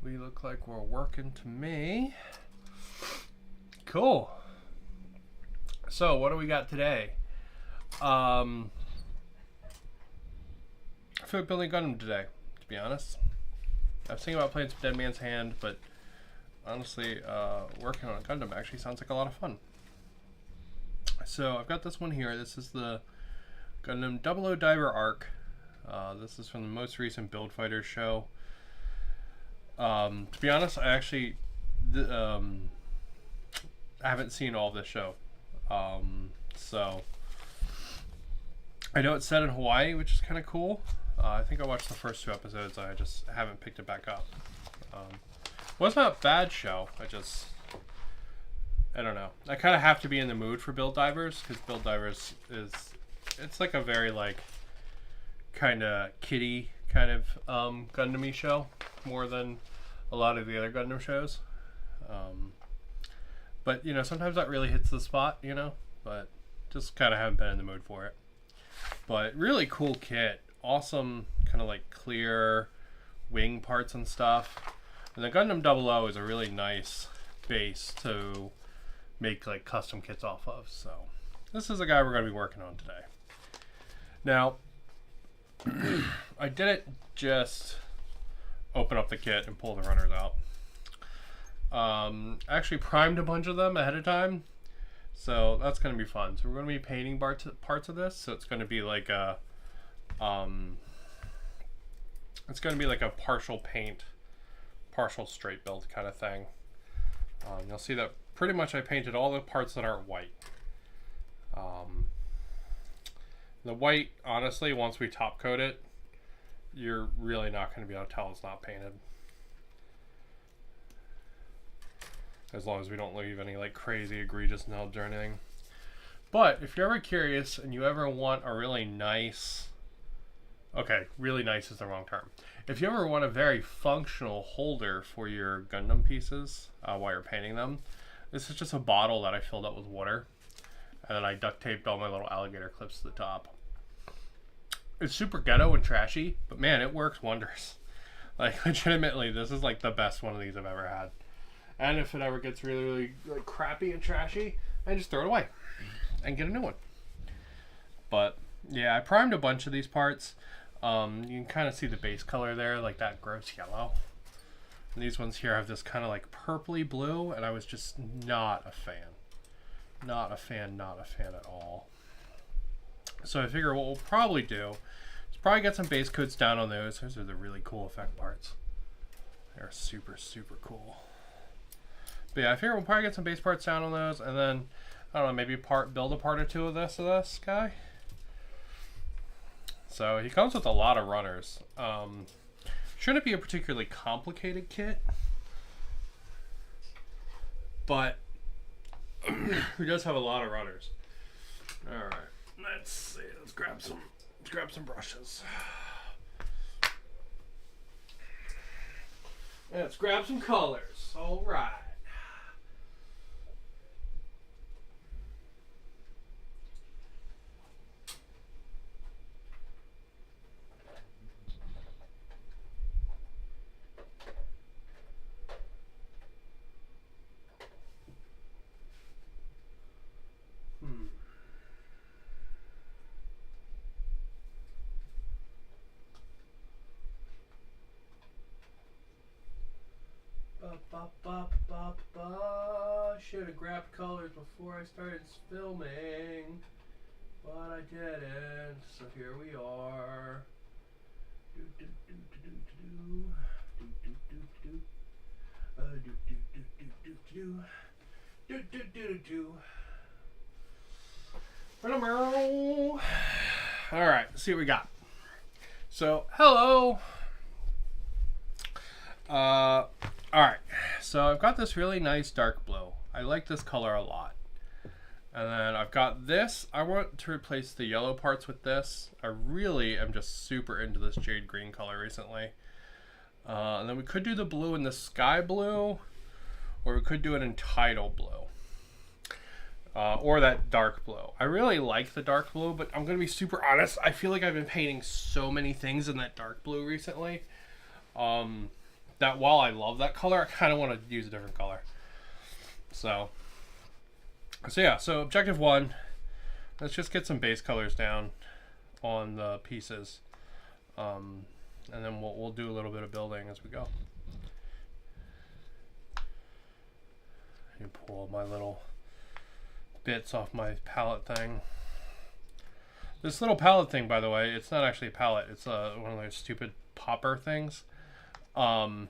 we look like we're working to me. Cool. So what do we got today? I feel like building Gundam today, to be honest. I was thinking about playing some Dead Man's Hand, but honestly, working on a Gundam actually sounds like a lot of fun. So I've got this one here. This is the Gundam 00 Diver Arc. This is from the most recent Build Fighters show. To be honest, I actually I haven't seen all of this show. So I know it's set in Hawaii, which is kind of cool. I think I watched the first 2 episodes. I just haven't picked it back up. Well, it's not a bad show. I don't know. I kind of have to be in the mood for Build Divers, because Build Divers it's like a very like kind of kiddie kind of Gundam-y show, more than a lot of the other Gundam shows. But you know, sometimes that really hits the spot, you know, but just kind of haven't been in the mood for it. But really cool kit, awesome kind of like clear wing parts and stuff. And the Gundam 00 is a really nice base to make like custom kits off of. So this is a guy we're going to be working on today. Now, I didn't just open up the kit and pull the runners out. I actually primed a bunch of them ahead of time, so that's going to be fun. So we're going to be painting parts of this. So it's going to be like a partial paint, partial straight build kind of thing. You'll see that pretty much I painted all the parts that aren't white. The white, honestly, once we top coat it, you're really not going to be able to tell it's not painted. As long as we don't leave any like crazy egregious nubs or anything. But if you're ever curious and you ever want a really nice, really nice is the wrong term. If you ever want a very functional holder for your Gundam pieces while you're painting them, this is just a bottle that I filled up with water. And then I duct taped all my little alligator clips to the top. It's super ghetto and trashy, but man, it works wonders. Like, legitimately, this is like the best one of these I've ever had. And if it ever gets really, really like crappy and trashy, I just throw it away and get a new one. But yeah, I primed a bunch of these parts. You can kind of see the base color there, like that gross yellow. And these ones here have this kind of like purpley blue, and I was just not a fan. Not a fan at all. So I figure what we'll probably do is probably get some base coats down on those. Those are the really cool effect parts. They're super, super cool. But yeah, I figure we'll probably get some base parts down on those, and then, I don't know, maybe build a part or two of this guy. So he comes with a lot of runners. Shouldn't be a particularly complicated kit, but he does have a lot of runners. All right, let's see. Let's grab some brushes. Let's grab some colors. All right. Should have grabbed colors before I started filming, but I didn't. So here we are. All right, let's see what we got. So, hello. All right, so I've got this really nice dark blue. I like this color a lot. And then I've got this. I want to replace the yellow parts with this. I really am just super into this jade green color recently. And then we could do the blue in the sky blue, or we could do it in tidal blue. Or that dark blue. I really like the dark blue, but I'm going to be super honest. I feel like I've been painting so many things in that dark blue recently. that while I love that color, I kind of want to use a different color. So yeah, so objective 1, let's just get some base colors down on the pieces. And then we'll do a little bit of building as we go. You pull my little bits off my palette thing. This little palette thing, by the way, it's not actually a palette. It's one of those stupid popper things. But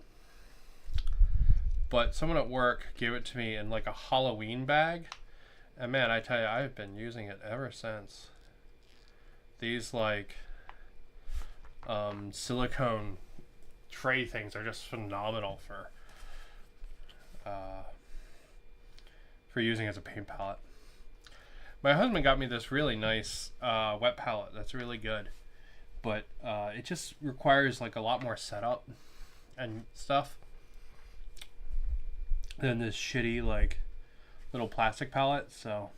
someone at work gave it to me in like a Halloween bag. And man, I tell you, I've been using it ever since. These like silicone tray things are just phenomenal for using as a paint palette. My husband got me this really nice wet palette that's really good, but it just requires like a lot more setup and stuff than this shitty like little plastic palette. So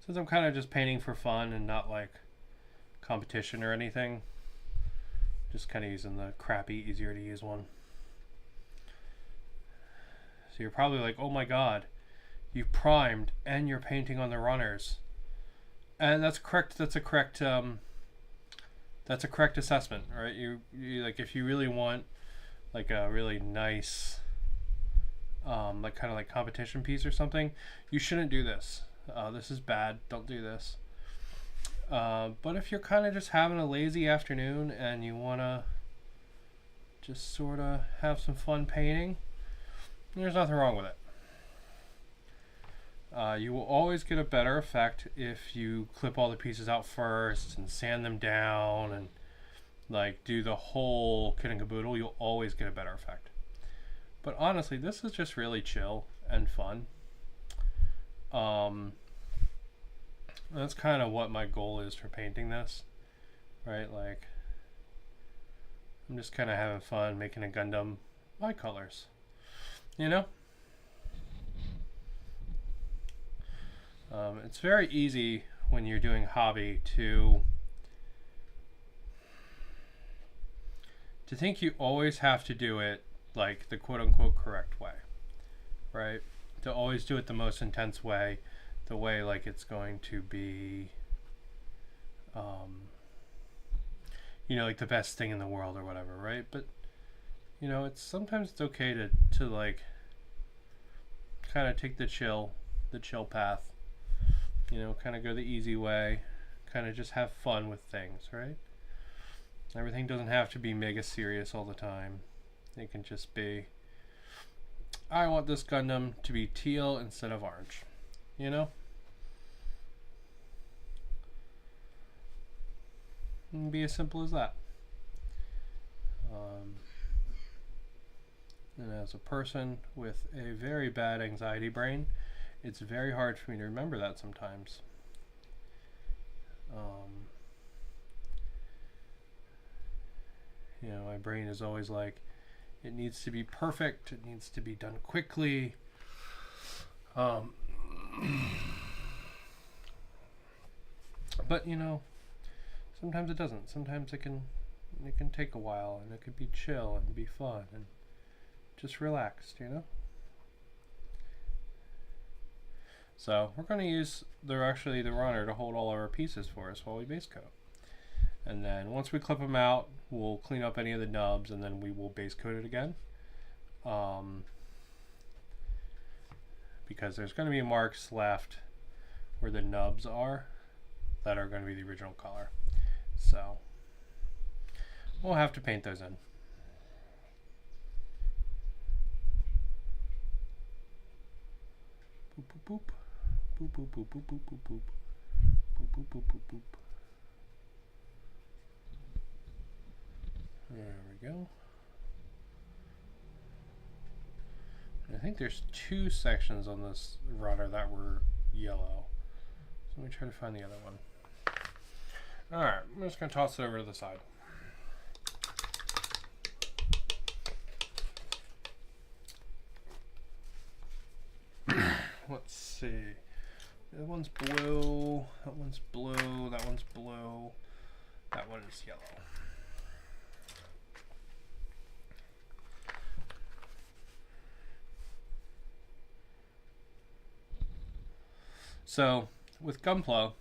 since I'm kind of just painting for fun and not like competition or anything, just kind of using the crappy, easier to use one. So you're probably like, oh my god, you primed and you're painting on the runners. And that's correct. That's a correct assessment, right? You like, if you really want like a really nice like kind of like competition piece or something, you shouldn't do this. This is bad. Don't do this. But if you're kind of just having a lazy afternoon and you want to just sort of have some fun painting, there's nothing wrong with it. You will always get a better effect if you clip all the pieces out first and sand them down and like do the whole kit and caboodle. You'll always get a better effect. But honestly, this is just really chill and fun. That's kind of what my goal is for painting this, right? Like, I'm just kind of having fun making a Gundam my colors, you know? It's very easy when you're doing hobby to think you always have to do it like the quote-unquote correct way, right? To always do it the most intense way, the way like it's going to be you know, like the best thing in the world or whatever, right? But you know, sometimes it's okay to like kind of take the chill path, you know, kind of go the easy way, kind of just have fun with things, right? Everything doesn't have to be mega serious all the time. It can just be, I want this Gundam to be teal instead of orange, you know? And be as simple as that. And as a person with a very bad anxiety brain, it's very hard for me to remember that sometimes. You know, my brain is always like, it needs to be perfect, it needs to be done quickly. But you know, sometimes it doesn't. Sometimes it can take a while, and it could be chill and be fun and just relaxed, you know? So we're going to use the runner to hold all our pieces for us while we base coat. And then once we clip them out, we'll clean up any of the nubs, and then we will base coat it again. Because there's going to be marks left where the nubs are that are going to be the original color. So we'll have to paint those in. Boop, boop, boop. Boop, boop, boop, boop, boop, boop, boop. Boop, boop, boop, boop, boop. There we go. I think there's 2 sections on this runner that were yellow. So let me try to find the other one. Alright, I'm just going to toss it over to the side. Let's see. That one's blue, that one's blue, that one's blue, that one is yellow. So with Gunpla,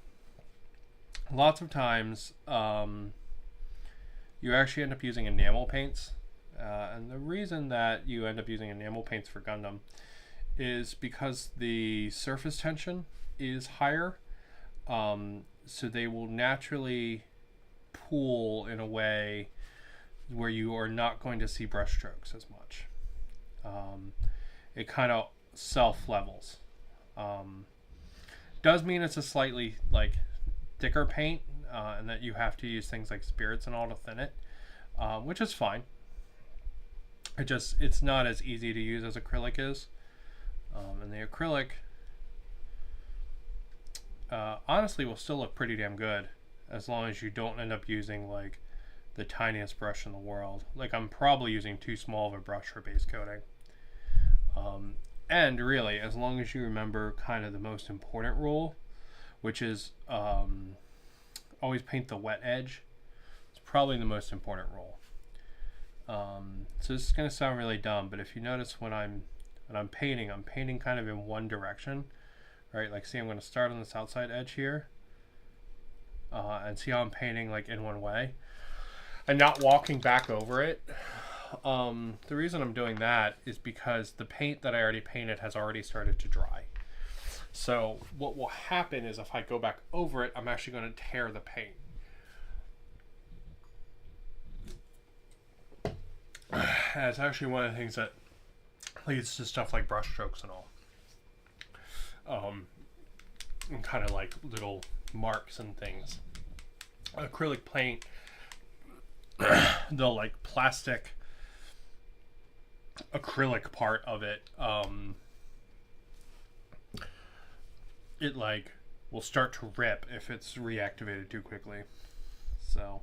lots of times you actually end up using enamel paints. And the reason that you end up using enamel paints for Gundam is because the surface tension is higher. So they will naturally pool in a way where you are not going to see brush strokes as much. It kind of self-levels. Does mean it's a slightly like thicker paint, and that you have to use things like spirits and all to thin it, which is fine. It's not as easy to use as acrylic is, and the acrylic honestly will still look pretty damn good as long as you don't end up using like the tiniest brush in the world. Like I'm probably using too small of a brush for base coating. And really, as long as you remember kind of the most important rule, which is always paint the wet edge. It's probably the most important rule. So this is going to sound really dumb, but if you notice when I'm painting, I'm painting kind of in one direction, right? Like see, I'm going to start on this outside edge here, and see how I'm painting like in one way, and not walking back over it. The reason I'm doing that is because the paint that I already painted has already started to dry. So what will happen is if I go back over it, I'm actually going to tear the paint. And it's actually one of the things that leads to stuff like brush strokes and all. And kind of like little marks and things. Acrylic paint, the like plastic acrylic part of it, it like will start to rip if it's reactivated too quickly. So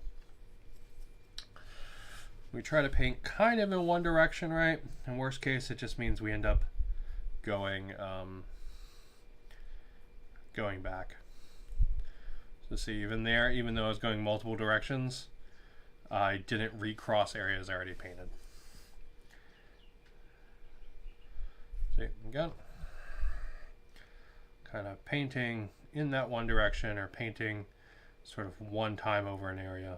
we try to paint kind of in one direction, right? In worst case, it just means we end up going back. So see, even there, even though I was going multiple directions, I didn't recross areas I already painted. See, again, kind of painting in that one direction or painting sort of one time over an area.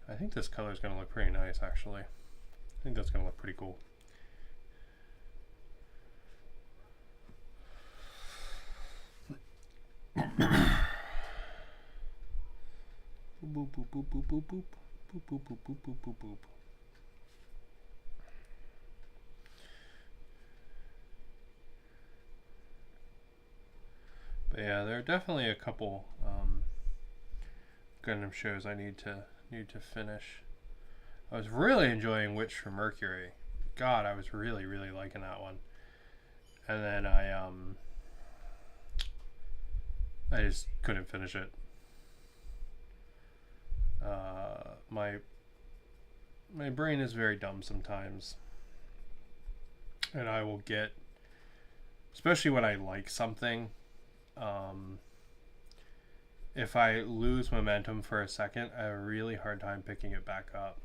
I think this color is going to look pretty nice, actually. I think that's going to look pretty cool. Boop, boop, boop, boop, boop, boop. Boop, boop, boop, boop, boop, boop, boop. But yeah, there are definitely a couple Gundam shows I need to finish. I was really enjoying Witch from Mercury. God, I was really liking that one. And then I just couldn't finish it. My brain is very dumb sometimes, and I will get, especially when I like something, if I lose momentum for a second, I have a really hard time picking it back up,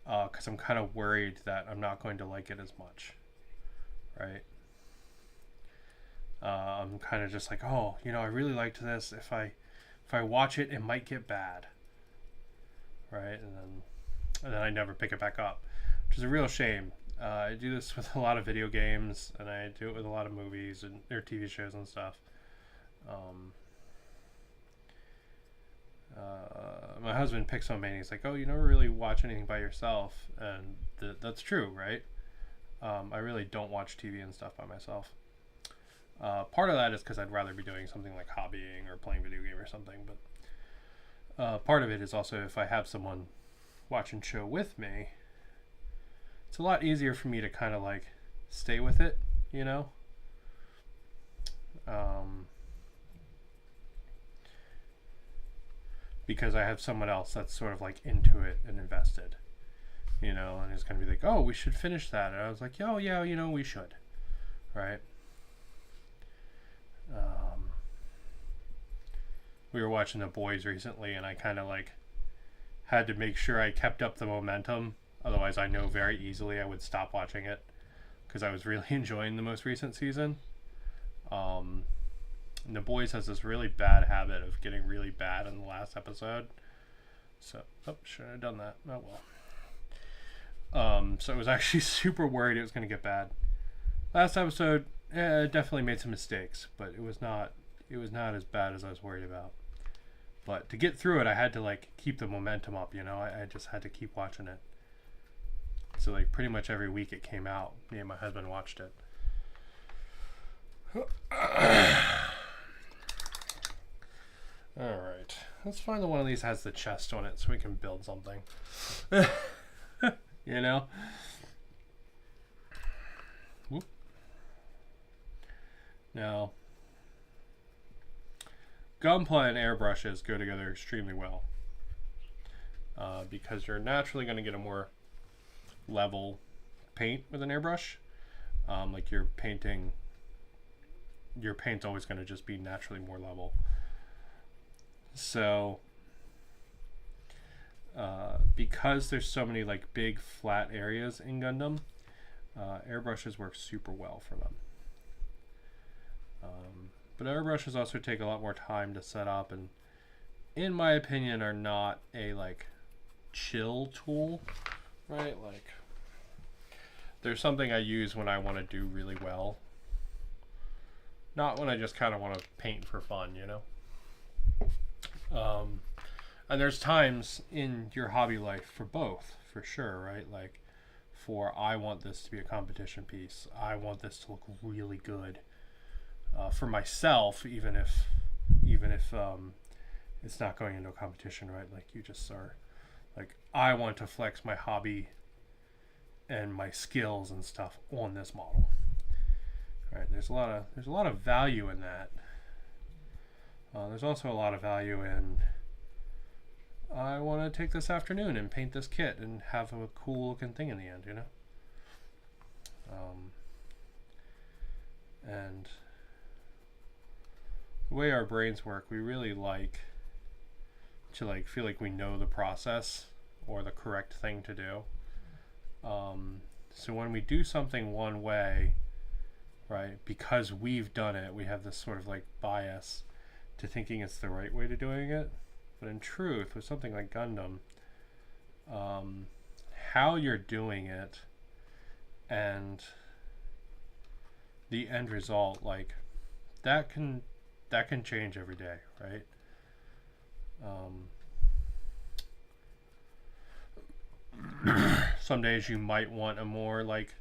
because I'm kind of worried that I'm not going to like it as much, right? I'm kind of just like, oh, you know, I really liked this. If I watch it, it might get bad, right? And then I never pick it back up, which is a real shame. I do this with a lot of video games, and I do it with a lot of movies and or TV shows and stuff. My husband picks on me, and he's like, "Oh, you never really watch anything by yourself," and that's true, right? I really don't watch TV and stuff by myself. Part of that is because I'd rather be doing something like hobbying or playing video game or something, but part of it is also if I have someone watching show with me, it's a lot easier for me to kind of like stay with it, you know? Because I have someone else that's sort of like into it and invested, you know, and it's going to be like, oh, we should finish that. And I was like, oh, yeah, you know, we should, right? We were watching The Boys recently, and I kind of like had to make sure I kept up the momentum. Otherwise, I know very easily I would stop watching it because I was really enjoying the most recent season. And the boys has this really bad habit of getting really bad in the last episode. So, shouldn't have done that. Oh well. So I was actually super worried it was going to get bad. Last episode, definitely made some mistakes, but it was not as bad as I was worried about. But to get through it, I had to like keep the momentum up, you know. I just had to keep watching it. So like pretty much every week it came out, me and my husband watched it. Alright, let's find the one of these that has the chest on it so we can build something. You know? Whoop. Now, gunpla and airbrushes go together extremely well. Because you're naturally going to get a more level paint with an airbrush. Like your paint's always going to just be naturally more level. So because there's so many like big flat areas in Gundam, airbrushes work super well for them. But airbrushes also take a lot more time to set up, and in my opinion are not a like chill tool, right? Like there's something I use when I want to do really well, not when I just kind of want to paint for fun, you know. And there's times in your hobby life for both, for sure, right? Like for I want this to be a competition piece, I want this to look really good for myself, even if it's not going into a competition, right? Like you just are like, I want to flex my hobby and my skills and stuff on this model. Right? There's a lot of value in that. There's also a lot of value in I want to take this afternoon and paint this kit and have a cool looking thing in the end, you know. And the way our brains work, we really like to like feel like we know the process or the correct thing to do. So when we do something one way, right, because we've done it, we have this sort of like bias to thinking it's the right way to doing it. But in truth, with something like Gundam, how you're doing it and the end result, like that can change every day, right? Some days you might want a more like,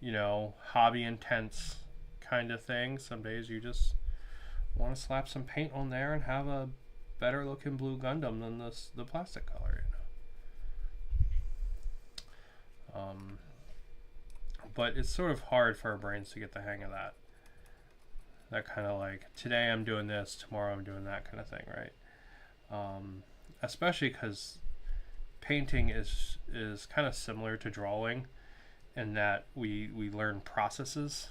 you know, hobby intense kind of thing. Some days you just want to slap some paint on there and have a better looking blue Gundam than the plastic color, you know. But it's sort of hard for our brains to get the hang of that. That kind of like, today I'm doing this, tomorrow I'm doing that kind of thing, right? Especially because painting is kind of similar to drawing in that we learn processes,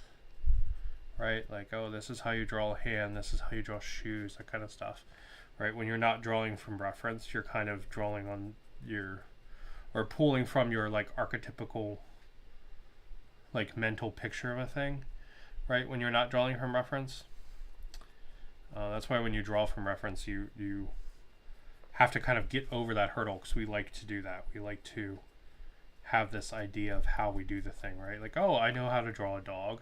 right? Like, oh, this is how you draw a hand, this is how you draw shoes, that kind of stuff, right? When you're not drawing from reference, you're kind of drawing on or pulling from your like archetypical like mental picture of a thing, right? When you're not drawing from reference. That's why when you draw from reference, you have to kind of get over that hurdle, because we like to do that. We like to have this idea of how we do the thing, right? Like, oh, I know how to draw a dog.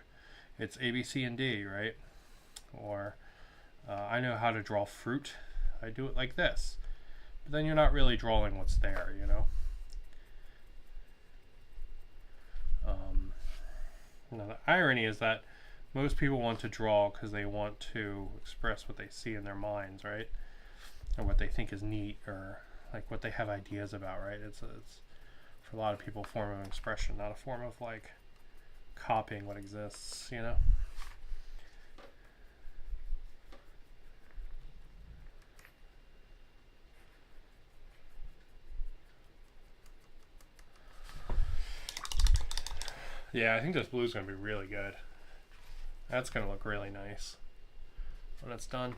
It's A, B, C, and D, right? Or I know how to draw fruit. I do it like this. But then you're not really drawing what's there, you know? Now, the irony is that most people want to draw because they want to express what they see in their minds, right? Or what they think is neat, or like what they have ideas about, right? It's for a lot of people a form of expression, not a form of like copying what exists, you know? Yeah, I think this blue is going to be really good. That's going to look really nice when it's done.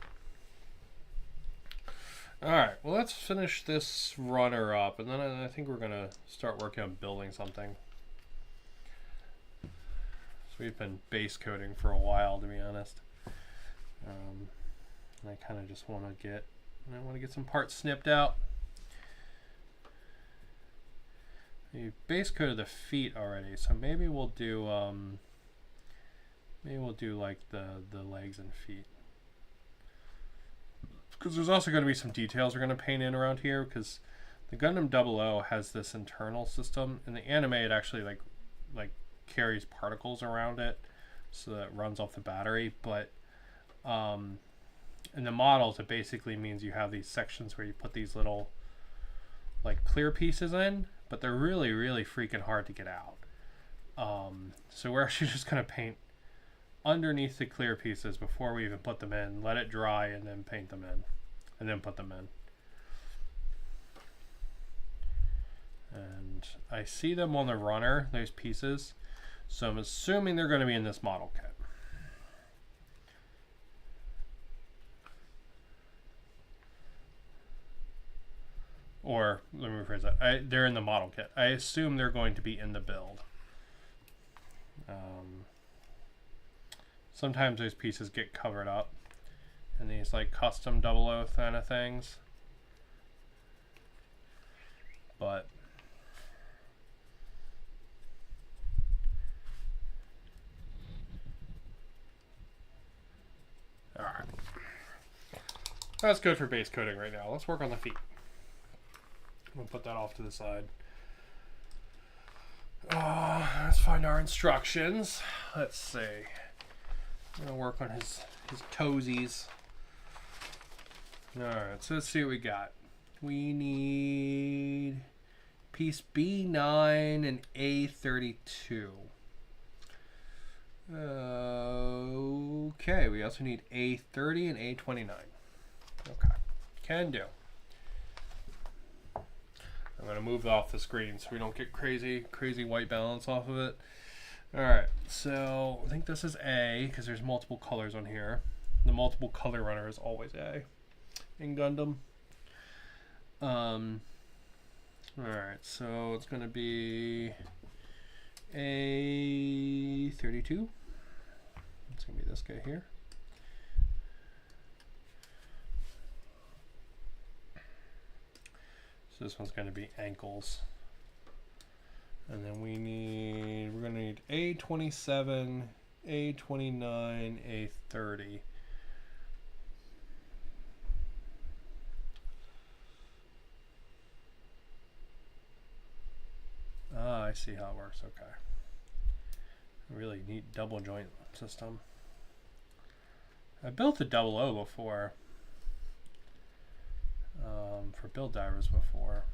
Alright, well, let's finish this runner up, and then I think we're going to start working on building something. So we've been base coating for a while, to be honest. I kind of just want to get some parts snipped out. You base coated the feet already, so maybe we'll do like the legs and feet. Because there's also going to be some details we're going to paint in around here, because the Gundam 00 has this internal system. In the anime, it actually like carries particles around it, so that it runs off the battery. But in the models, it basically means you have these sections where you put these little like clear pieces in, but they're really, really freaking hard to get out. So we're actually just going to paint underneath the clear pieces before we even put them in, let it dry, and then paint them in, and then put them in. And I see them on the runner, those pieces, so I'm assuming they're going to be in this model kit. Or, let me rephrase that, they're in the model kit. I assume they're going to be in the build. Sometimes those pieces get covered up in these like custom 00 kind of things. But alright. That's good for base coating right now. Let's work on the feet. We'll put that off to the side. Let's find our instructions. Let's see. I'm gonna work on his toesies. Alright, so let's see what we got. We need piece B9 and A32. Okay, we also need A30 and A29. Okay, can do. I'm going to move off the screen so we don't get crazy white balance off of it. Alright, so I think this is A because there's multiple colors on here. The multiple color runner is always A in Gundam. Alright, so it's going to be A32. It's going to be this guy here. So this one's going to be ankles. And then we're going to need A27, A29, A30. Ah, I see how it works. Okay. Really neat double joint system. I built the 00 before. For build divers before.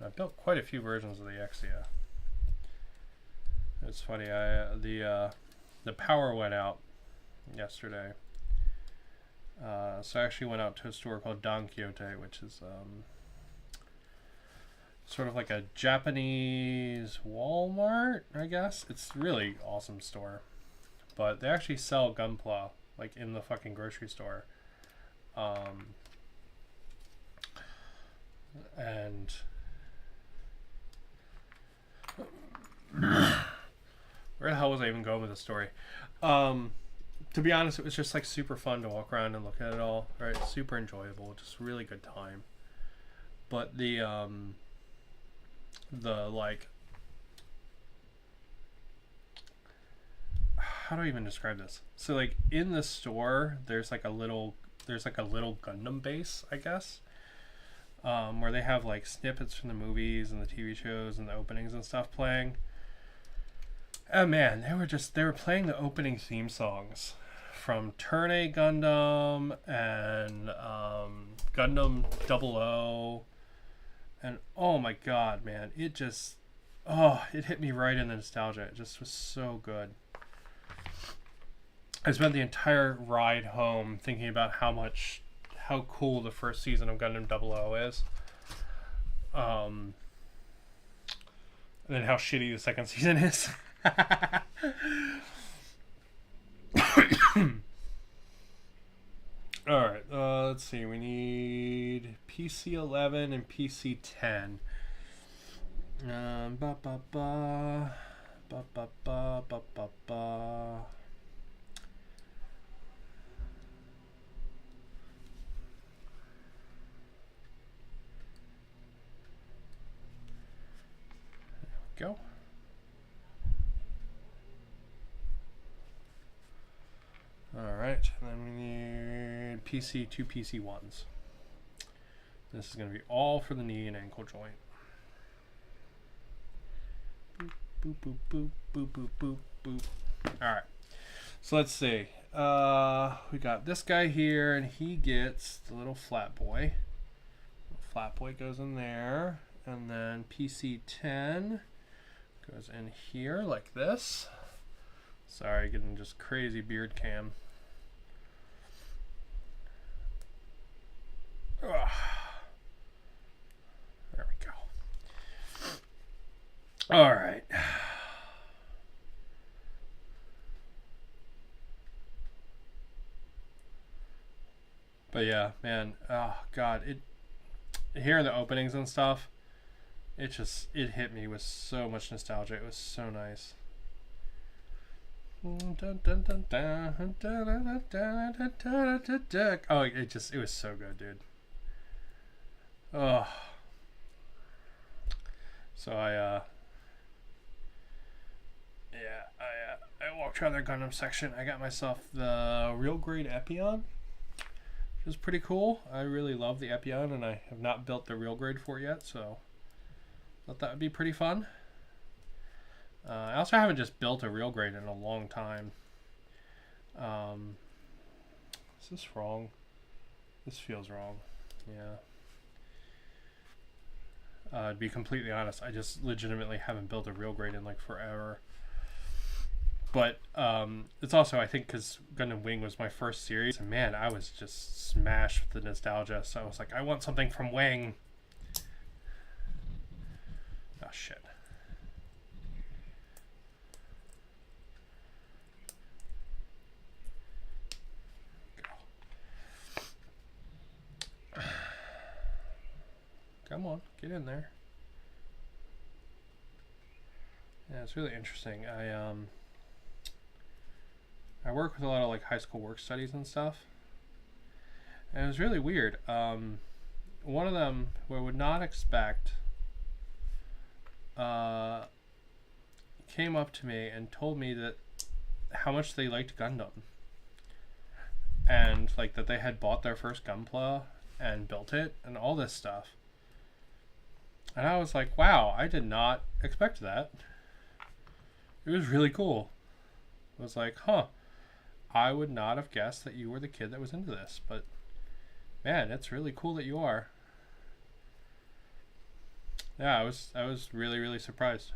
I built quite a few versions of the Exia. It's funny, the power went out yesterday. So I actually went out to a store called Don Quixote, which is sort of like a Japanese Walmart, I guess. It's a really awesome store. But they actually sell Gunpla, like in the fucking grocery store. And where the hell was I even going with this story? To be honest, it was just like super fun to walk around and look at it all. Right, super enjoyable, just really good time. But the like, how do I even describe this? So like in the store, there's like a little Gundam base, I guess. Where they have like snippets from the movies and the TV shows and the openings and stuff playing. Oh man, they were playing the opening theme songs from Turn A Gundam and Gundam 00. And oh my god, man, it hit me right in the nostalgia. It just was so good. I spent the entire ride home thinking about how cool the first season of Gundam 00 is. And then how shitty the second season is. Alright, let's see. We need PC11 and PC10. Ba ba ba. Ba ba ba ba ba ba. go. Alright, then we need PC, 2 PC1s. This is going to be all for the knee and ankle joint. Boop, boop, boop, boop, boop, boop, boop. Alright, so let's see. We got this guy here, and he gets the little flat boy. Flat boy goes in there, and then PC10 goes in here like this. Sorry, getting just crazy beard cam. Ugh. There we go. All right. But yeah, man. Oh God, hearing the openings and stuff, it hit me with so much nostalgia. It was so nice. Oh, it was so good, dude. Oh. So I walked around their Gundam section. I got myself the real grade Epion, which is pretty cool. I really love the Epion, and I have not built the real grade for it yet, so thought that would be pretty fun. I also haven't just built a real grade in a long time. Is this wrong? This feels wrong. Yeah. To be completely honest, I just legitimately haven't built a real grade in like forever. But it's also, I think, because Gundam Wing was my first series, and man, I was just smashed with the nostalgia. So I was like, I want something from Wing. Oh shit. Come on, get in there. Yeah, it's really interesting. I work with a lot of like high school work studies and stuff, and it was really weird. One of them, who I would not expect, came up to me and told me that how much they liked Gundam, and like that they had bought their first Gunpla and built it and all this stuff. And I was like, wow, I did not expect that. It was really cool. I was like, huh, I would not have guessed that you were the kid that was into this, but man, it's really cool that you are. Yeah, I was really, really surprised.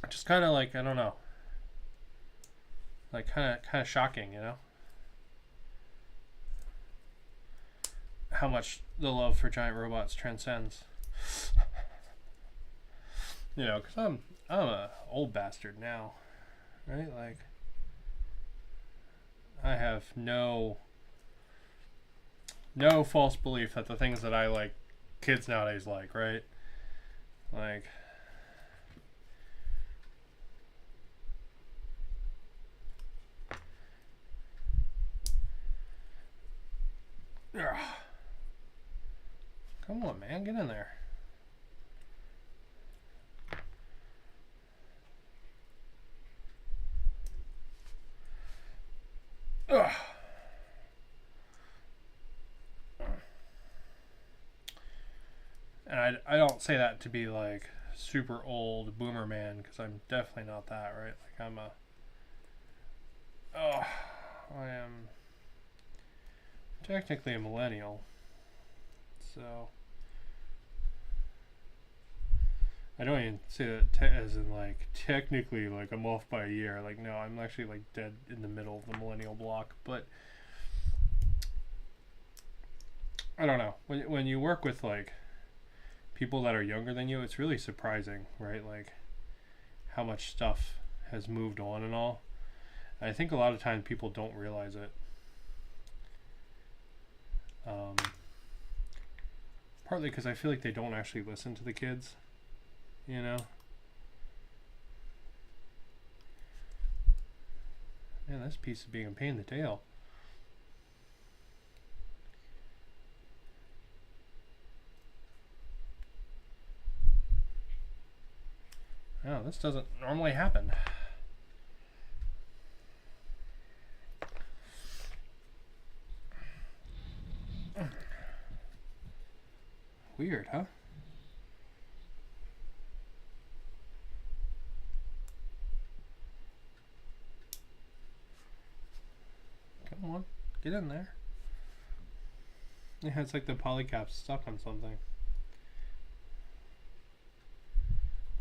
Just kind of like, I don't know, like kind of shocking, you know, how much the love for giant robots transcends. You know, because I'm a old bastard now, right? Like, I have no false belief that the things that I like, kids nowadays like, right? Like, ugh. Come on, man, get in there. Ugh. And I don't say that to be like super old boomer man, because I'm definitely not that, right? Like I am technically a millennial, so I don't even say that as in like technically like I'm off by a year. Like, no, I'm actually like dead in the middle of the millennial block. But I don't know, when you work with like people that are younger than you, it's really surprising, right? Like how much stuff has moved on and all. And I think a lot of times people don't realize it. Partly because I feel like they don't actually listen to the kids, you know. Man, this piece is being a pain in the tail. Oh, this doesn't normally happen. Weird, huh? Come on, get in there. Yeah, it's like the polycap's stuck on something.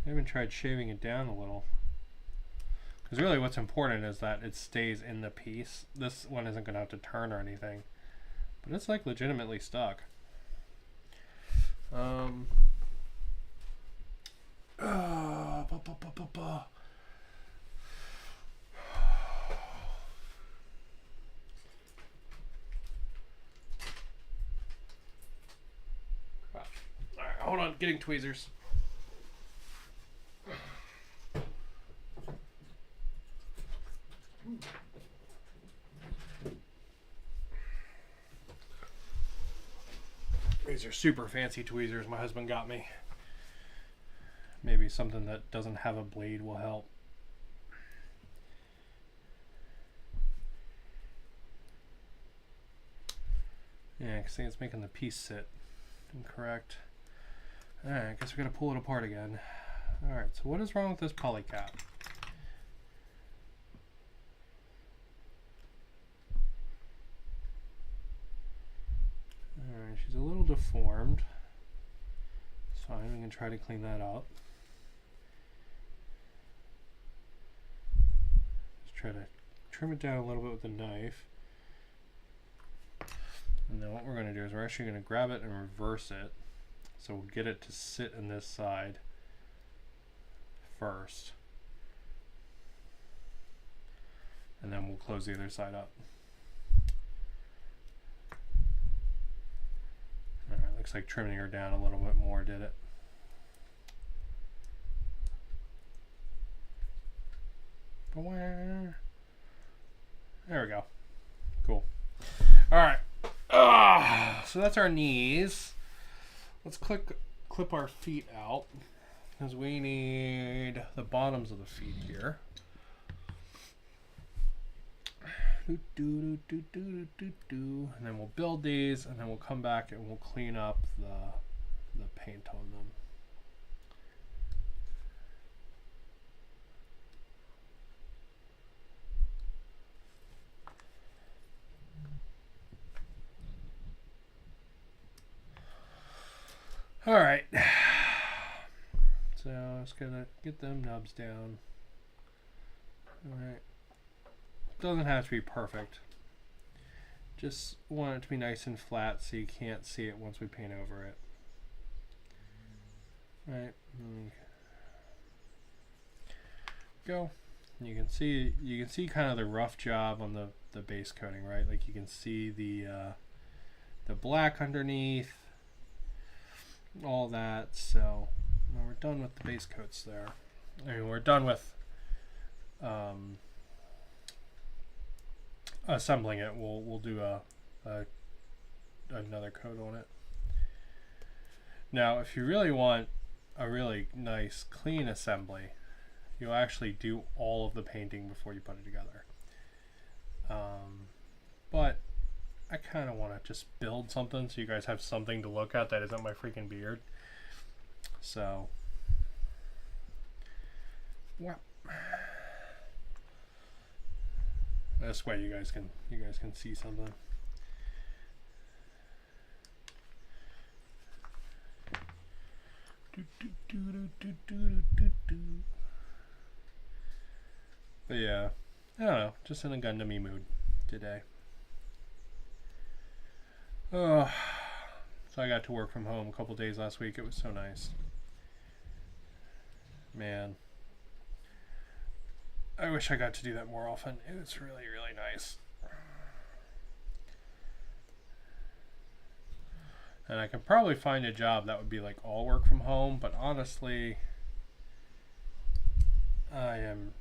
I even tried shaving it down a little. Because really what's important is that it stays in the piece. This one isn't going to have to turn or anything. But it's like legitimately stuck. Alright, hold on, getting tweezers. These are super fancy tweezers my husband got me. Maybe something that doesn't have a blade will help. Yeah, I see it's making the piece sit incorrect. Alright, I guess we gotta pull it apart again. Alright, so what is wrong with this polycap? Alright, she's a little deformed. It's fine, we can try to clean that up. Just try to trim it down a little bit with the knife. And then what we're going to do is we're actually going to grab it and reverse it. So we'll get it to sit in this side first. And then we'll close the other side up. Alright, looks like trimming her down a little bit more did it. There we go. Cool. Alright. So that's our knees. Let's clip our feet out because we need the bottoms of the feet here. And then we'll build these, and then we'll come back and we'll clean up the paint on them. All right, so I'm just gonna get them nubs down. All right, doesn't have to be perfect. Just want it to be nice and flat so you can't see it once we paint over it. All right, go. You can see kind of the rough job on the base coating, right? Like you can see the black underneath. All that, so we're done with the base coats there. I mean, we're done with assembling it. We'll do another coat on it. Now, if you really want a really nice, clean assembly, you'll actually do all of the painting before you put it together. But I kind of want to just build something so you guys have something to look at that isn't my freaking beard. So, yeah. This way you guys can see something. But yeah, I don't know, just in a Gundam-y mood today. So I got to work from home a couple days last week. It was so nice. Man, I wish I got to do that more often. It was really, really nice. And I could probably find a job that would be like all work from home, but honestly, I am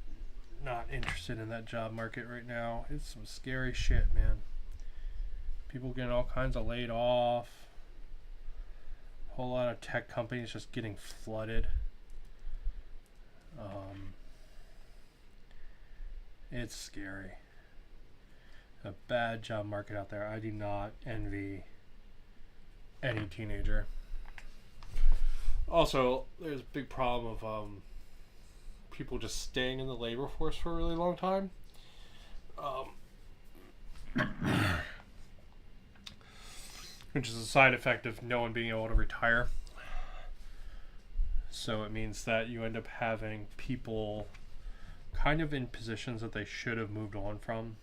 not interested in that job market right now. It's some scary shit, man. People getting all kinds of laid off. A whole lot of tech companies just getting flooded. It's scary. A bad job market out there. I do not envy any teenager. Also, there's a big problem of people just staying in the labor force for a really long time. Which is a side effect of no one being able to retire. So it means that you end up having people kind of in positions that they should have moved on from.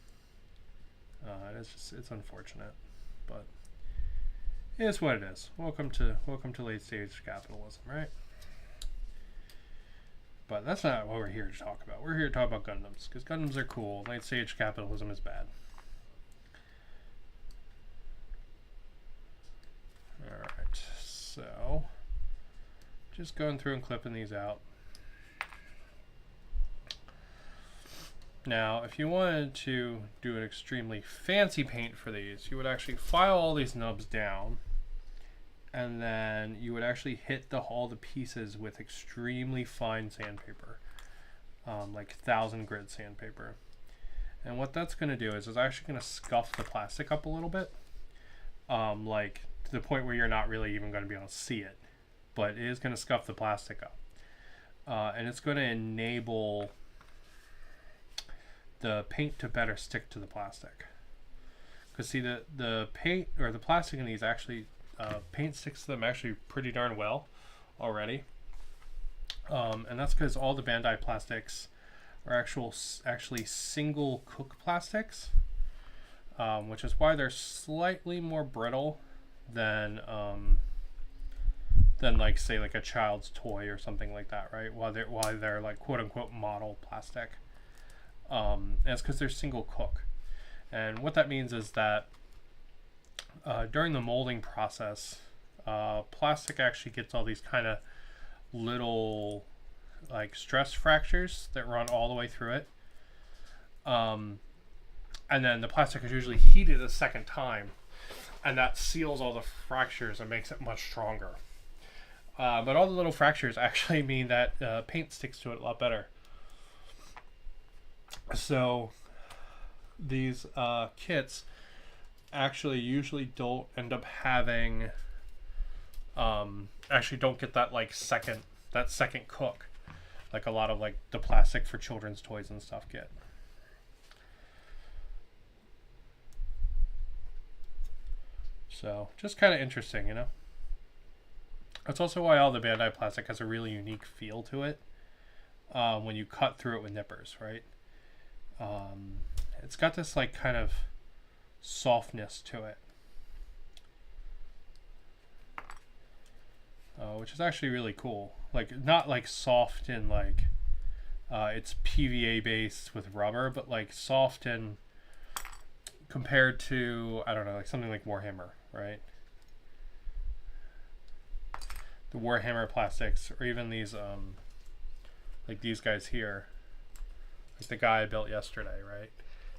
It's unfortunate, but it is what it is. Welcome to late stage capitalism, right? But that's not what we're here to talk about. We're here to talk about Gundams, because Gundams are cool. Late stage capitalism is bad. Alright, so just going through and clipping these out. Now, if you wanted to do an extremely fancy paint for these, you would actually file all these nubs down, and then you would actually hit all the pieces with extremely fine sandpaper, like 1,000 grit sandpaper. And what that's going to do is it's actually going to scuff the plastic up a little bit, like to the point where you're not really even going to be able to see it, but it is going to scuff the plastic up, and it's going to enable the paint to better stick to the plastic. Because see, the paint or the plastic in these actually paint sticks to them actually pretty darn well already, and that's because all the Bandai plastics are actually single cook plastics, which is why they're slightly more brittle than like, say, like a child's toy or something like that, right? Why they're like quote unquote model plastic. And it's because they're single cook. And what that means is that during the molding process, plastic actually gets all these kind of little like stress fractures that run all the way through it. And then the plastic is usually heated a second time, and that seals all the fractures and makes it much stronger. But all the little fractures actually mean that paint sticks to it a lot better. So these kits actually usually don't end up having actually don't get that like second cook like a lot of like the plastic for children's toys and stuff get. So just kind of interesting, you know. That's also why all the Bandai plastic has a really unique feel to it when you cut through it with nippers, right? It's got this like kind of softness to it, which is actually really cool. Like, not like soft in like it's PVA based with rubber, but like soft in compared to, I don't know, like something like Warhammer, right? The Warhammer plastics, or even these like these guys here. Like the guy I built yesterday, right?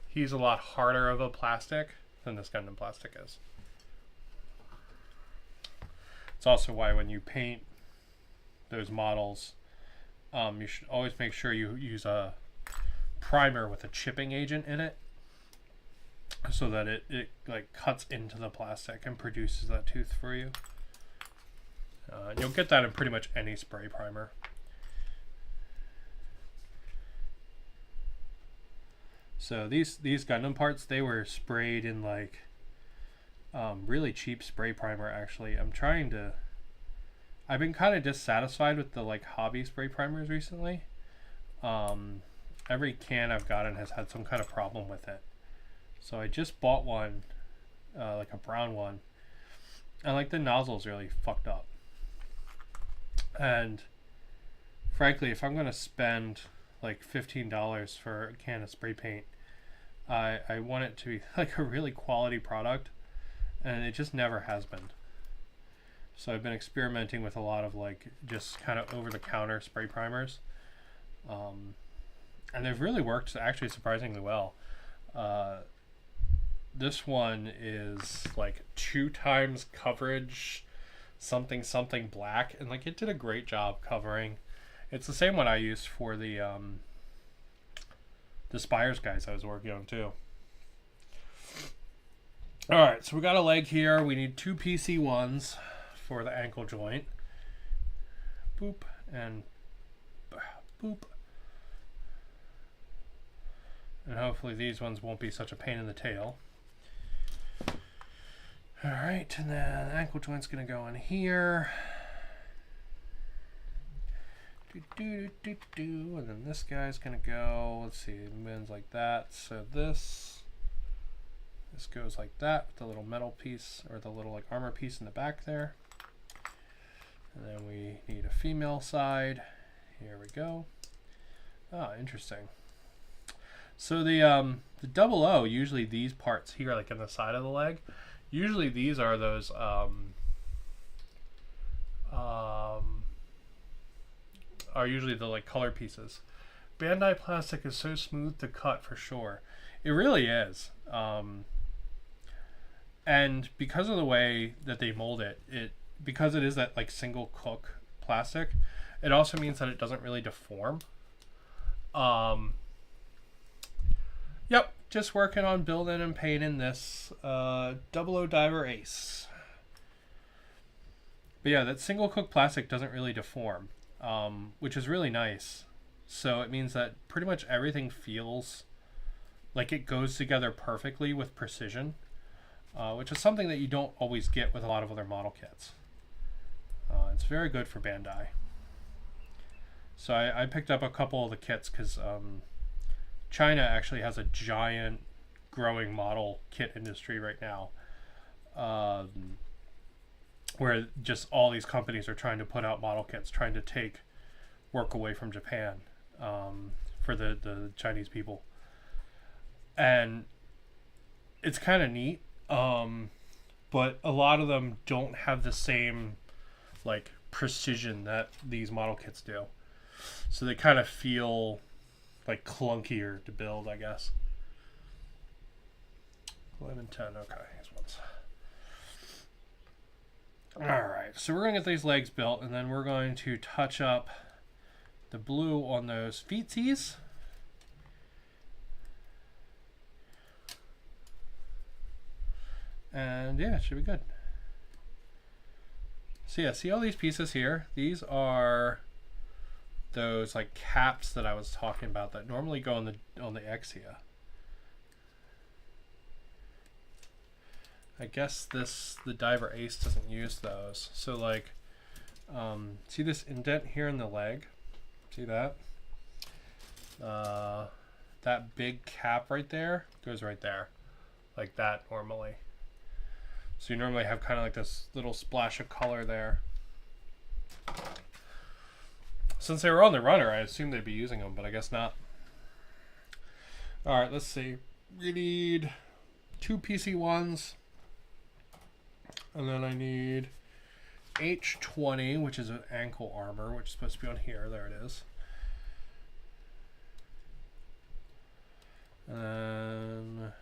He's a lot harder of a plastic than this Gundam plastic is. It's also why when you paint those models, you should always make sure you use a primer with a chipping agent in it, so that it like cuts into the plastic and produces that tooth for you. You'll get that in pretty much any spray primer. So these Gundam parts, they were sprayed in like really cheap spray primer. Actually, I've been kind of dissatisfied with the like hobby spray primers recently. Every can I've gotten has had some kind of problem with it. So I just bought one, like a brown one, and like the nozzle's really fucked up. And frankly, if I'm gonna spend like $15 for a can of spray paint, I want it to be like a really quality product, and it just never has been. So I've been experimenting with a lot of like just kind of over-the-counter spray primers, and they've really worked actually surprisingly well. This one is like 2 times coverage something black, and like it did a great job covering It's the same one I used for the Spires guys I was working on too. Alright, so we got a leg here. We need 2 PC1s for the ankle joint. Boop and boop. And hopefully these ones won't be such a pain in the tail. Alright, and then the ankle joint's going to go in here. And then this guy's going to go, let's see, it moves like that. So this goes like that with the little metal piece, or the little like armor piece in the back there. And then we need a female side. Here we go. Ah, interesting. So the double O, usually these parts here, like in the side of the leg, usually these are those are usually the like color pieces. Bandai plastic is so smooth to cut for sure. It really is. And because of the way that they mold it, because it is that like single cook plastic, it also means that it doesn't really deform. Yep, just working on building and painting this 00 Diver Ace. But yeah, that single cook plastic doesn't really deform, which is really nice. So it means that pretty much everything feels like it goes together perfectly with precision, which is something that you don't always get with a lot of other model kits. It's very good for Bandai. So I picked up a couple of the kits because China actually has a giant growing model kit industry right now, where just all these companies are trying to put out model kits, trying to take work away from Japan for the Chinese people. And it's kind of neat, but a lot of them don't have the same like precision that these model kits do. So they kind of feel like clunkier to build, I guess. 11, 10, okay, these ones. Alright, so we're going to get these legs built, and then we're going to touch up the blue on those feetsies. And yeah, it should be good. So yeah, see all these pieces here? These are those like caps that I was talking about that normally go on the Exia. I guess the Diver Ace doesn't use those. So like, see this indent here in the leg? See that? That big cap right there goes right there, like that normally. So you normally have kind of like this little splash of color there. Since they were on the runner, I assumed they'd be using them, but I guess not. Alright, let's see. We need 2 PC1s. And then I need H20, which is an ankle armor, which is supposed to be on here. There it is. And then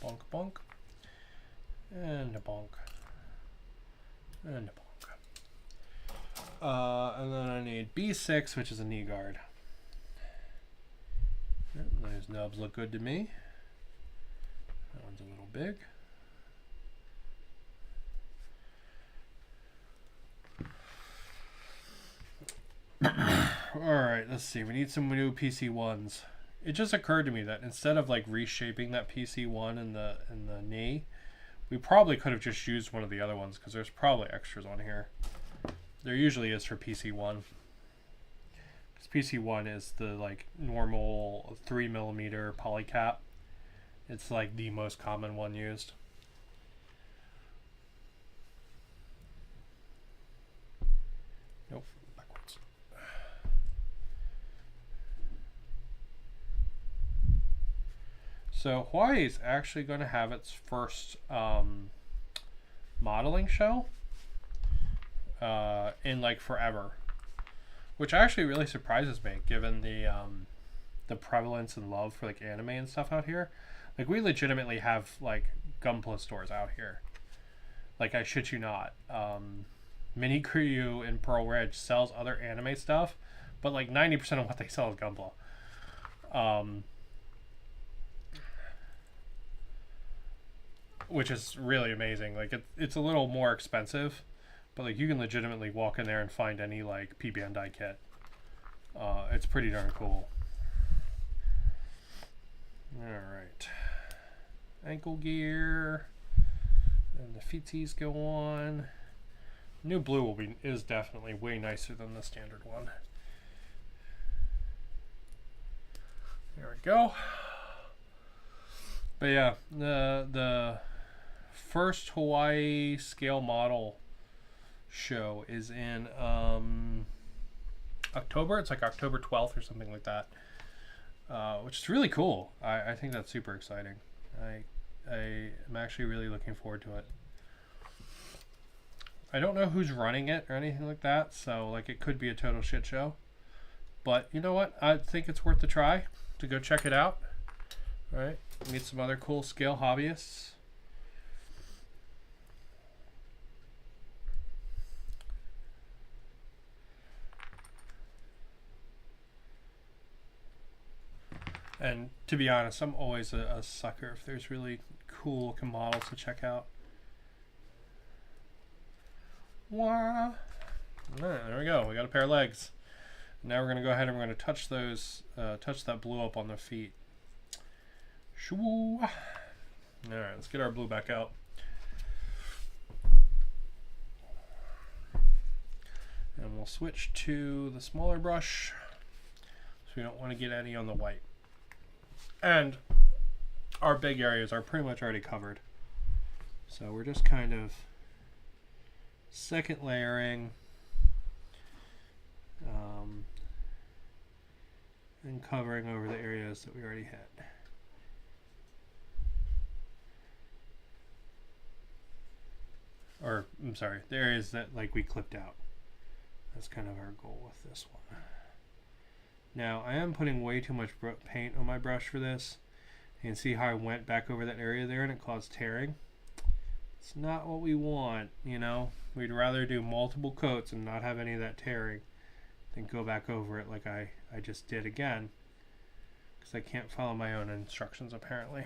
bonk bonk. And a bonk. And a bonk. And then I need B6, which is a knee guard. Yep, those nubs look good to me. That one's a little big. Alright, let's see. We need some new PC1s. It just occurred to me that instead of like reshaping that PC1 in the knee, we probably could have just used one of the other ones because there's probably extras on here. There usually is for PC1. Because PC1 is the like normal 3mm poly cap. It's like the most common one used. Nope, backwards. So Hawaii is actually going to have its first modeling show in like forever, which actually really surprises me given the prevalence and love for like anime and stuff out here. Like we legitimately have like Gunpla stores out here. Like I shit you not. Mini Kiryu in Pearl Ridge sells other anime stuff, but like 90% of what they sell is Gunpla. Which is really amazing. Like it's a little more expensive, but like you can legitimately walk in there and find any like P Bandai kit. It's pretty darn cool. All right, ankle gear, and the feetsies go on. New blue is definitely way nicer than the standard one. There we go. But yeah, the first Hawaii scale model show is in October. It's like October 12th or something like that, which is really cool. I think that's super exciting. I am actually really looking forward to it. I don't know who's running it or anything like that, so like it could be a total shit show. But you know what? I think it's worth the try to go check it out. All right, meet some other cool scale hobbyists. And to be honest, I'm always a sucker if there's really cool looking models to check out. Wah. Alright, there we go. We got a pair of legs. Now we're going to go ahead and we're going to touch those, touch that blue up on their feet. Shoo. Alright, let's get our blue back out. And we'll switch to the smaller brush. So we don't want to get any on the white. And our big areas are pretty much already covered. So we're just kind of second layering and covering over the areas that we already had. Or, I'm sorry, the areas that like we clipped out. That's kind of our goal with this one. Now, I am putting way too much paint on my brush for this. You can see how I went back over that area there and it caused tearing. It's not what we want, you know. We'd rather do multiple coats and not have any of that tearing than go back over it like I just did again. Because I can't follow my own instructions, apparently.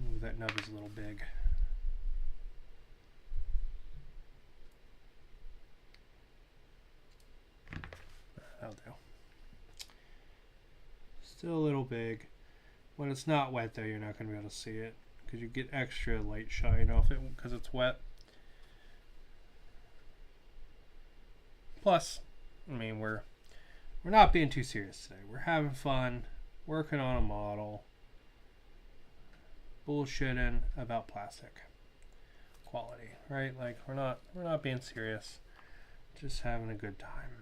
Ooh, that nub is a little big. That'll do. Still a little big. When it's not wet though, you're not going to be able to see it because you get extra light shine off it because it's wet. Plus, I mean, we're not being too serious today. We're having fun, working on a model, bullshitting about plastic quality, right? Like we're not being serious, just having a good time.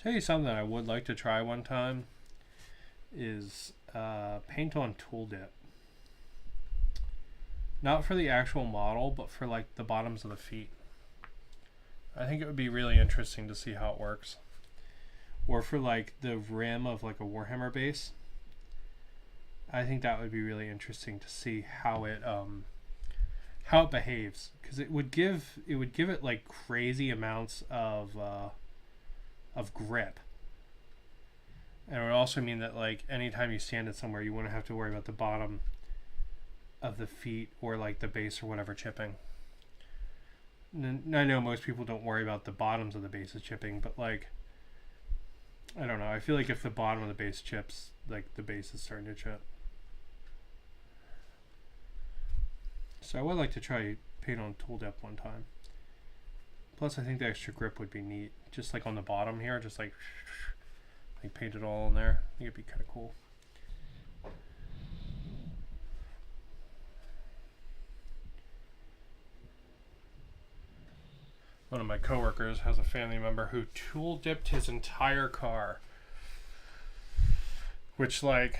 Tell you something I would like to try one time is paint on tool dip. Not for the actual model, but for like the bottoms of the feet. I think it would be really interesting to see how it works. Or for like the rim of like a Warhammer base. I think that would be really interesting to see how it behaves, because it would give it like crazy amounts of grip. And it would also mean that like anytime you stand it somewhere, you wouldn't have to worry about the bottom of the feet or like the base or whatever chipping. And I know most people don't worry about the bottoms of the bases chipping, but like I don't know, I feel like if the bottom of the base chips, like the base is starting to chip. So I would like to try paint on tool dip one time. Plus I think the extra grip would be neat. Just like on the bottom here, just like paint it all in there. I think it'd be kind of cool. One of my coworkers has a family member who tool dipped his entire car. Which, like,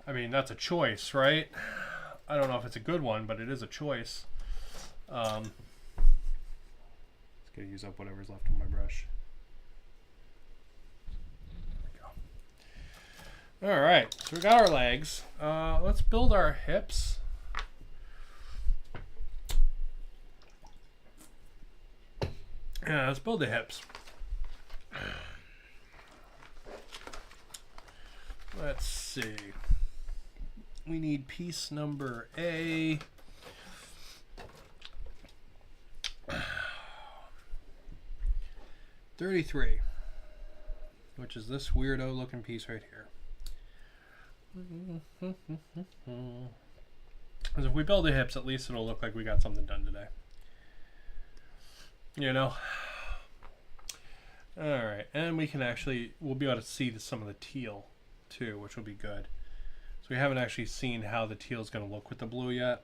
I mean, that's a choice, right? I don't know if it's a good one, but it is a choice. It's Gonna use up whatever's left on my brush. There we go. All right, so we got our legs. Let's build our hips. Yeah, let's build the hips. Let's see. We need piece number A. $33, which is this weirdo looking piece right here. Because if we build the hips, at least it'll look like we got something done today. You know? Alright, and we can actually, we'll be able to see some of the teal too, which will be good. So we haven't actually seen how the teal is going to look with the blue yet.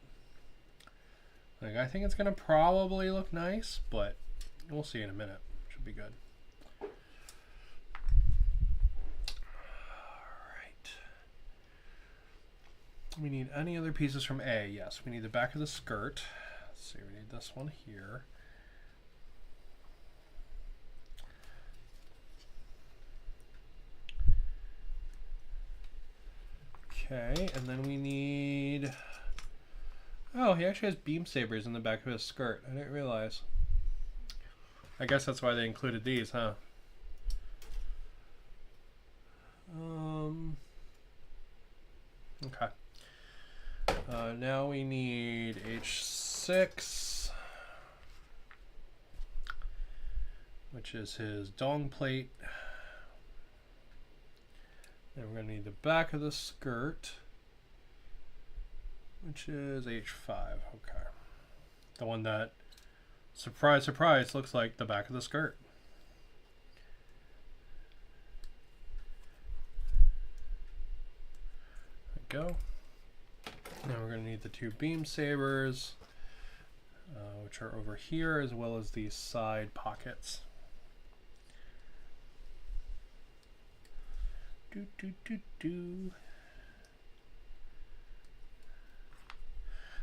Like, I think it's going to probably look nice, but we'll see in a minute. Should be good. Alright. We need any other pieces from A? Yes, we need the back of the skirt. Let's see, we need this one here. Okay, and then we need... Oh, he actually has beam sabers in the back of his skirt. I didn't realize. I guess that's why they included these, huh? Okay. Now we need H6, which is his dong plate. Then we're going to need the back of the skirt, which is H5. Okay. The one that, surprise, surprise, looks like the back of the skirt. There we go. Now we're going to need the two beam sabers, which are over here, as well as these side pockets.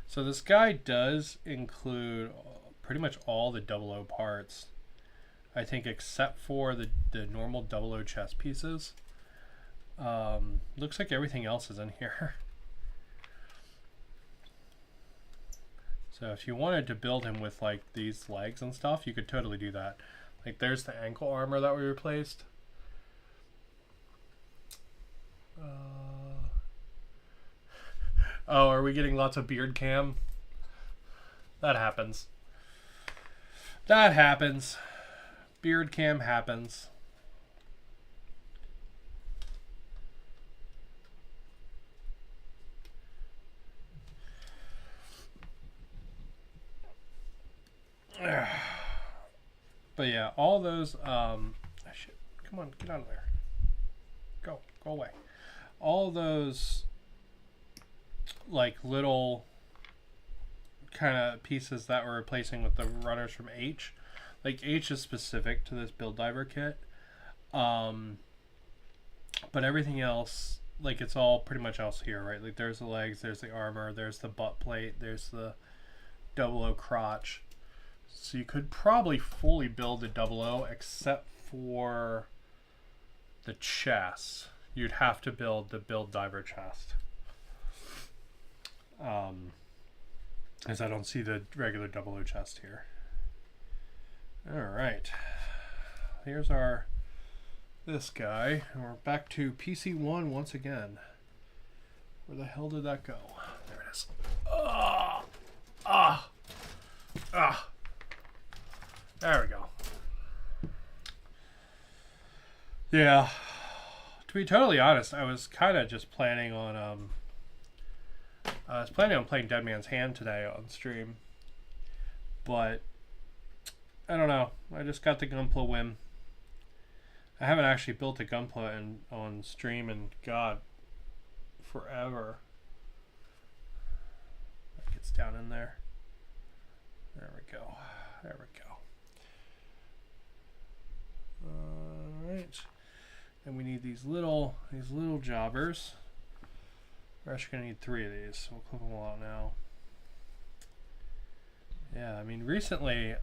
So this guy does include pretty much all the 00 parts, I think, except for the normal 00 chest pieces. Looks like everything else is in here. So if you wanted to build him with like these legs and stuff, you could totally do that. Like there's the ankle armor that we replaced. Oh, are we getting lots of beard cam? That happens. That happens. Beard cam happens. But yeah, all those shit. Come on, get out of there. Go away. All those like little kind of pieces that we're replacing with the runners from H. Like H is specific to this build diver kit. But everything else, like it's all pretty much else here, right? Like there's the legs, there's the armor, there's the butt plate, there's the 00 crotch. So you could probably fully build the 00 except for the chest. You'd have to build the build diver chest. As I don't see the regular 00 chest here. Alright. Here's this guy. And we're back to PC1 once again. Where the hell did that go? There it is. There we go. Yeah. To be totally honest, I was kind of just planning on playing Dead Man's Hand today on stream. But I don't know. I just got the Gunpla whim. I haven't actually built a Gunpla on stream in God forever. That gets down in there. There we go. There we go. Alright. And we need these little jobbers. We're actually going to need 3 of these, so we'll clip them all out now. Yeah, I mean, recently,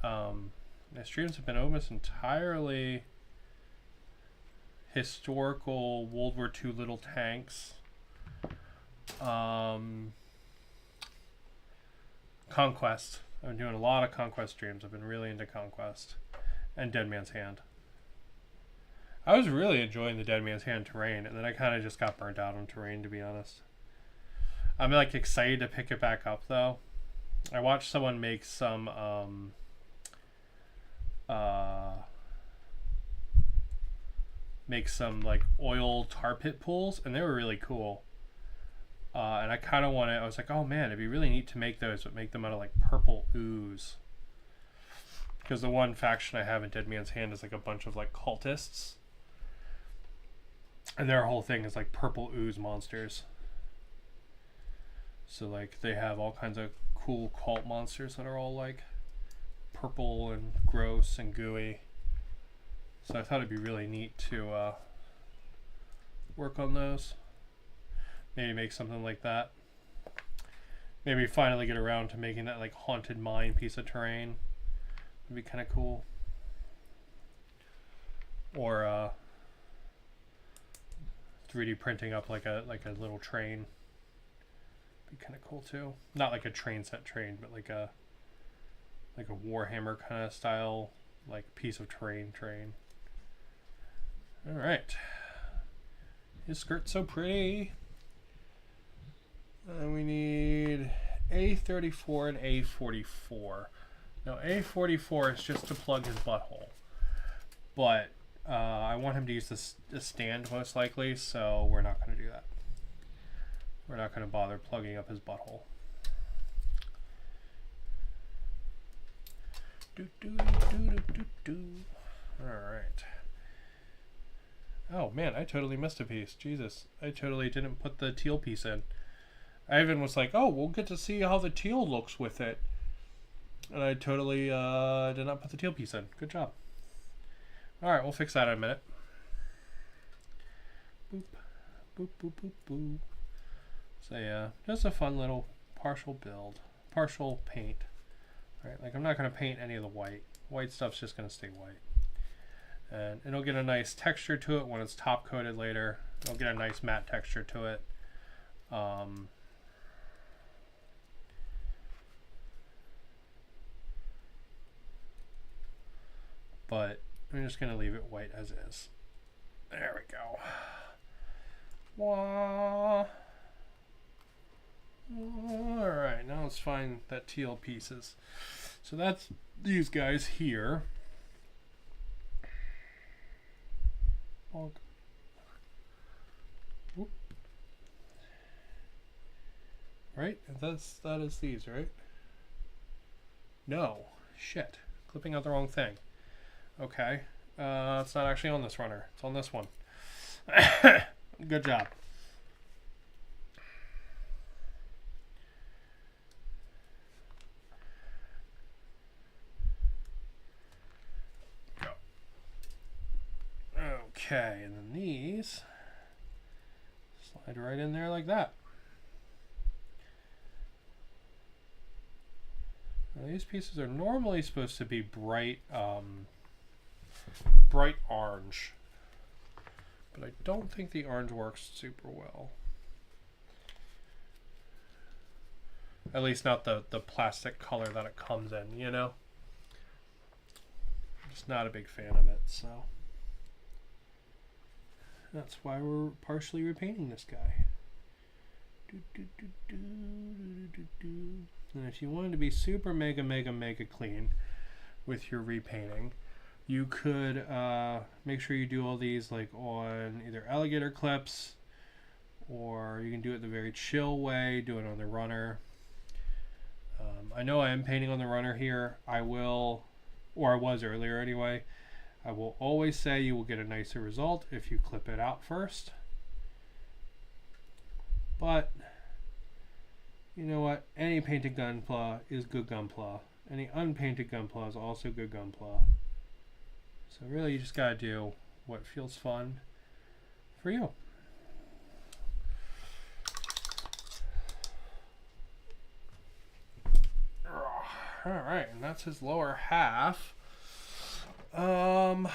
My streams have been almost entirely historical World War II little tanks. Conquest. I've been doing a lot of Conquest streams. I've been really into Conquest. And Dead Man's Hand. I was really enjoying the Dead Man's Hand terrain, and then I kind of just got burnt out on terrain, to be honest. I'm like excited to pick it back up, though. I watched someone make some like oil tar pit pools, and they were really cool. And I kind of wanted, I was like, oh man, it'd be really neat to make those, but make them out of like purple ooze. Because the one faction I have in Dead Man's Hand is like a bunch of like cultists. And their whole thing is like purple ooze monsters. So like they have all kinds of cool cult monsters that are all like purple and gross and gooey. So I thought it'd be really neat to work on those. Maybe make something like that. Maybe finally get around to making that like haunted mine piece of terrain. Would be kind of cool. Or 3D printing up like a little train. Be kind of cool too. Not like a train set train, but like a Warhammer kind of style, like piece of terrain train. All right. His skirt's so pretty. And we need A34 and A44. Now A44 is just to plug his butthole, but I want him to use this stand most likely, so we're not going to do that. We're not going to bother plugging up his butthole. Alright. Oh man, I totally missed a piece. Jesus, I totally didn't put the teal piece in. I even was like, oh, we'll get to see how the teal looks with it. And I totally did not put the teal piece in. Good job. Alright, we'll fix that in a minute. Boop, boop, boop, boop, boop. So yeah, just a fun little partial build. Partial paint. Right, like I'm not going to paint any of the white. White stuff's just going to stay white. And it'll get a nice texture to it when it's top coated later. It'll get a nice matte texture to it. But I'm just going to leave it white as is. There we go. Wah. Alright, now let's find that teal pieces. So that's these guys here. Bonk. Whoop. Right? That is these, right? No. Shit. Clipping out the wrong thing. Okay. It's not actually on this runner. It's on this one. Good job. Go. Okay, and then these slide right in there like that. Now these pieces are normally supposed to be bright orange, but I don't think the orange works super well. At least not the plastic color that it comes in, you know? I'm just not a big fan of it, so that's why we're partially repainting this guy. And if you wanted to be super mega clean with your repainting, you could make sure you do all these like on either alligator clips, or you can do it the very chill way, do it on the runner. I know I am painting on the runner here. I will, or I was earlier anyway. I will always say you will get a nicer result if you clip it out first. But you know what? Any painted gunpla is good gunpla. Any unpainted gunpla is also good gunpla. So really you just gotta do what feels fun for you. Alright, and that's his lower half. Um,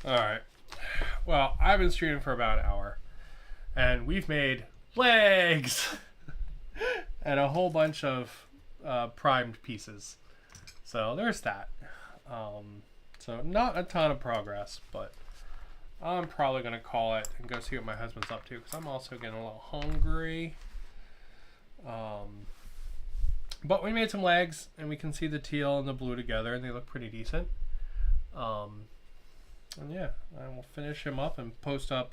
all right. Well, I've been streaming for about an hour, and we've made legs and a whole bunch of primed pieces. So there's that. So not a ton of progress, but I'm probably going to call it and go see what my husband's up to, because I'm also getting a little hungry. But we made some legs, and we can see the teal and the blue together, and they look pretty decent. And yeah, I will finish him up and post up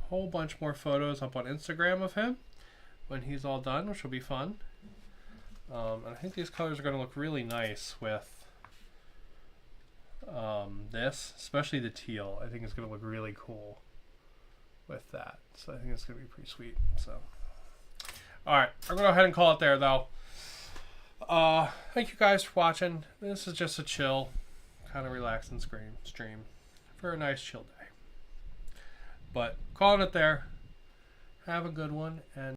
a whole bunch more photos up on Instagram of him when he's all done, which will be fun. And I think these colors are going to look really nice with this, especially the teal. I think it's going to look really cool with that. So I think it's going to be pretty sweet. So, all right, I'm going to go ahead and call it there, though. Thank you guys for watching. This is just a chill, kind of relaxing stream for a nice chill day. But calling it there. Have a good one, and